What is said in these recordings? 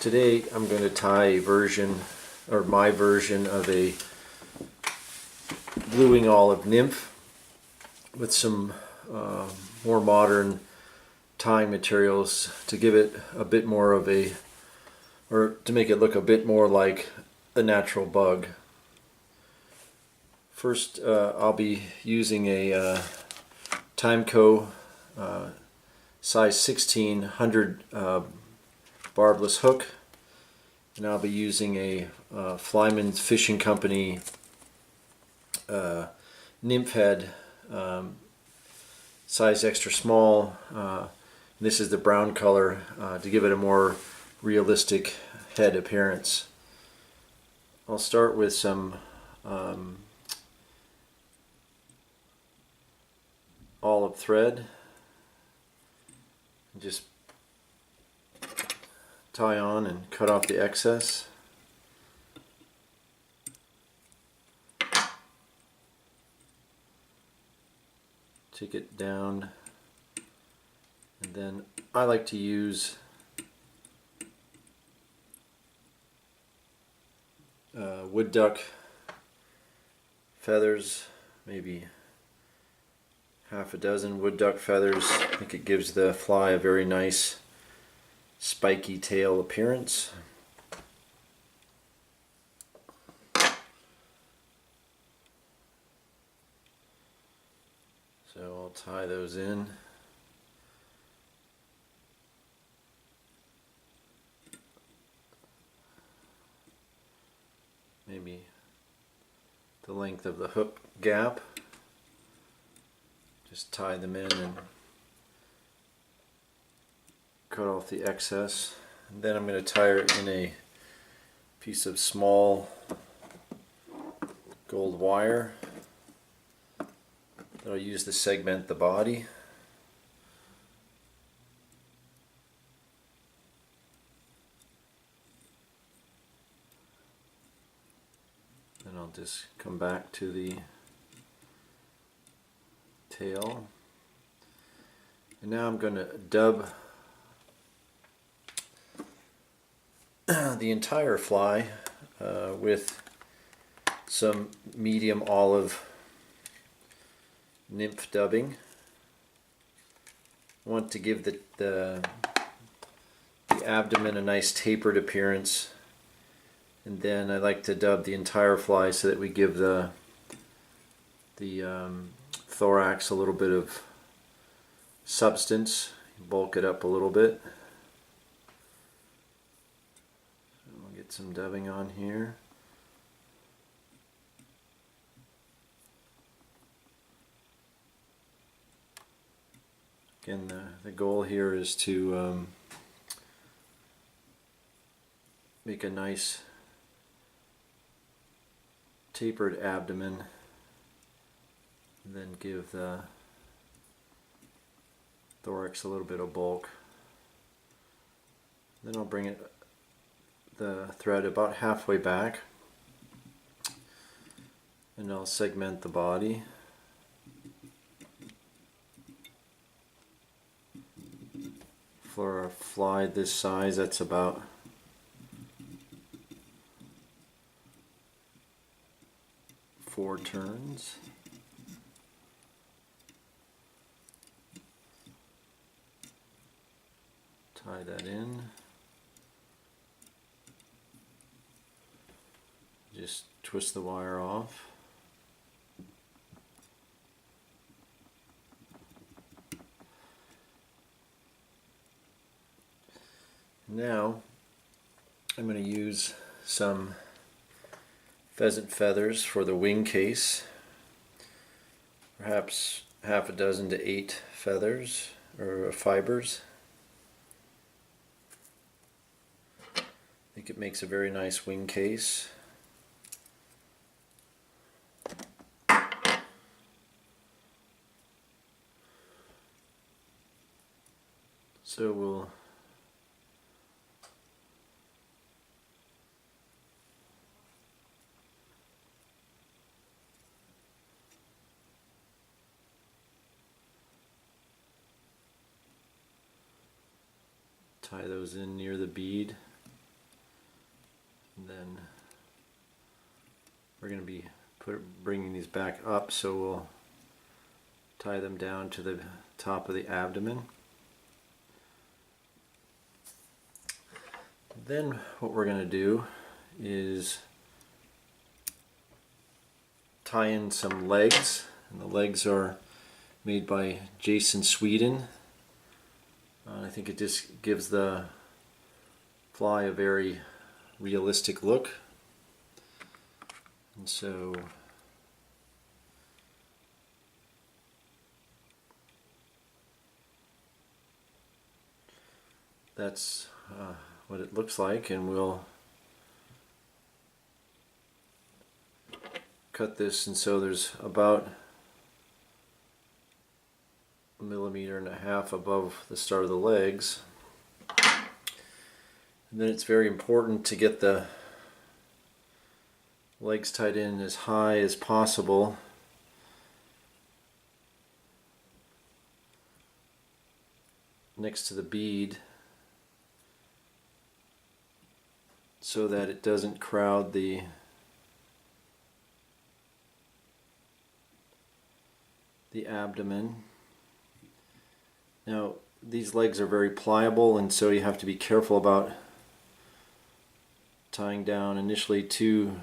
Today I'm going to tie a version, or my version of a bluing olive nymph with some more modern tying materials to give it a bit more of a, or to make it look a bit more like a natural bug. First I'll be using a Timeco size 1600 barbless hook, and I'll be using a Flyman Fishing Company nymph head, size extra small. This is the brown color to give it a more realistic head appearance. I'll start with some olive thread. Just tie on and cut off the excess. Take it down, and then I like to use wood duck feathers, maybe half a dozen wood duck feathers. I think it gives the fly a very nice spiky tail appearance. So I'll tie those in. Maybe the length of the hook gap. Just tie them in and cut off the excess. And then I'm going to tie her in a piece of small gold wire that I'll use to segment the body. Then I'll just come back to the tail. And now I'm going to dub the entire fly with some medium olive nymph dubbing. I want to give the abdomen a nice tapered appearance, and then I like to dub the entire fly so that we give the thorax a little bit of substance, bulk it up a little bit. I'll get some dubbing on here. Again, the goal here is to make a nice tapered abdomen, and then give the thorax a little bit of bulk. Then I'll bring the thread about halfway back, and I'll segment the body. For a fly this size, that's about 4 turns. Tie that in. Just twist the wire off. Now I'm going to use some pheasant feathers for the wing case, perhaps half a dozen to 8 feathers or fibers. I think it makes a very nice wing case. So we'll tie those in near the bead. we're going to be bringing these back up, so we'll tie them down to the top of the abdomen. Then what we're going to do is tie in some legs, and the legs are made by Jason Sweden. I think it just gives the fly a very realistic look. And so that's what it looks like, and we'll cut this, and so there's about 1.5 millimeters above the start of the legs. And then it's very important to get the legs tied in as high as possible. Next to the bead, so that it doesn't crowd the abdomen. Now these legs are very pliable, and so you have to be careful about tying down initially too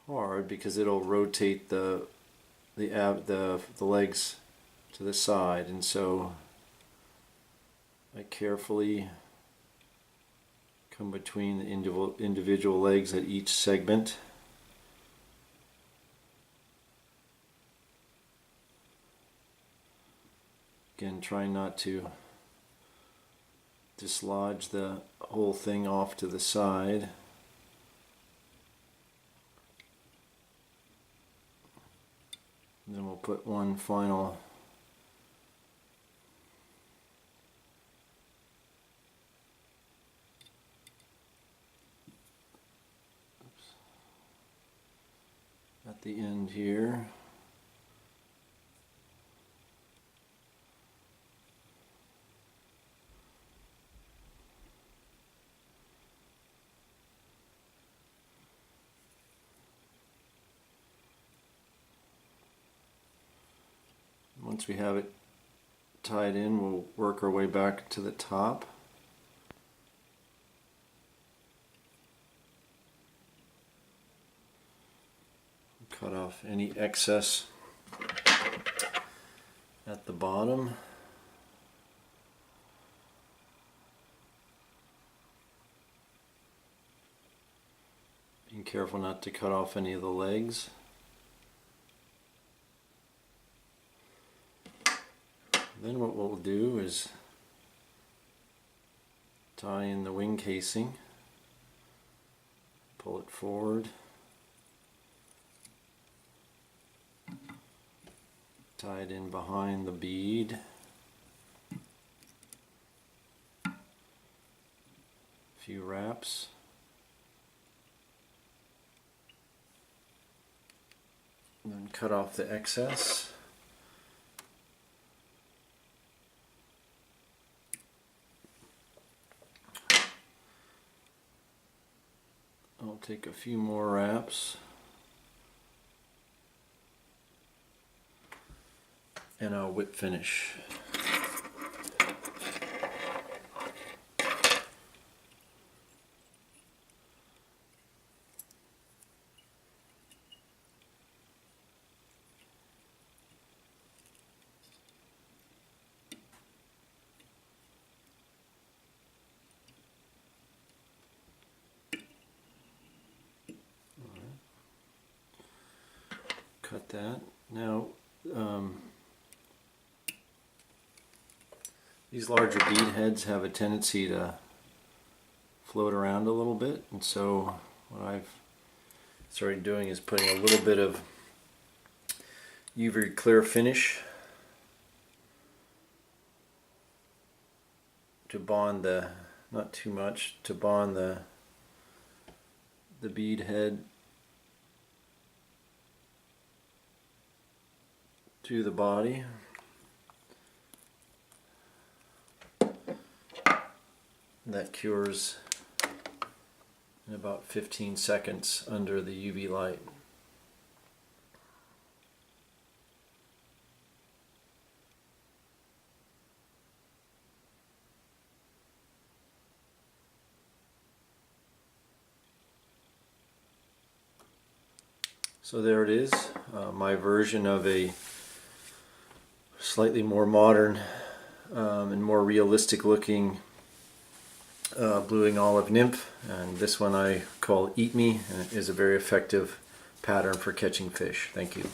hard, because it'll rotate the legs to the side, and so I carefully come between the individual legs at each segment. Again, trying not to dislodge the whole thing off to the side. And then we'll put one final at the end here. Once we have it tied in, we'll work our way back to the top. Cut off any excess at the bottom. Being careful not to cut off any of the legs. Then what we'll do is tie in the wing casing, pull it forward, tie it in behind the bead, a few wraps, and then cut off the excess. I'll take a few more wraps and I'll whip finish. Cut that. Now, these larger bead heads have a tendency to float around a little bit, and so what I've started doing is putting a little bit of UV clear finish to bond the, not too much, to bond the bead head to the body. That cures in about 15 seconds under the UV light. So there it is, my version of a slightly more modern and more realistic looking blue-winged olive nymph, and this one I call Eat Me, and it is a very effective pattern for catching fish. Thank you.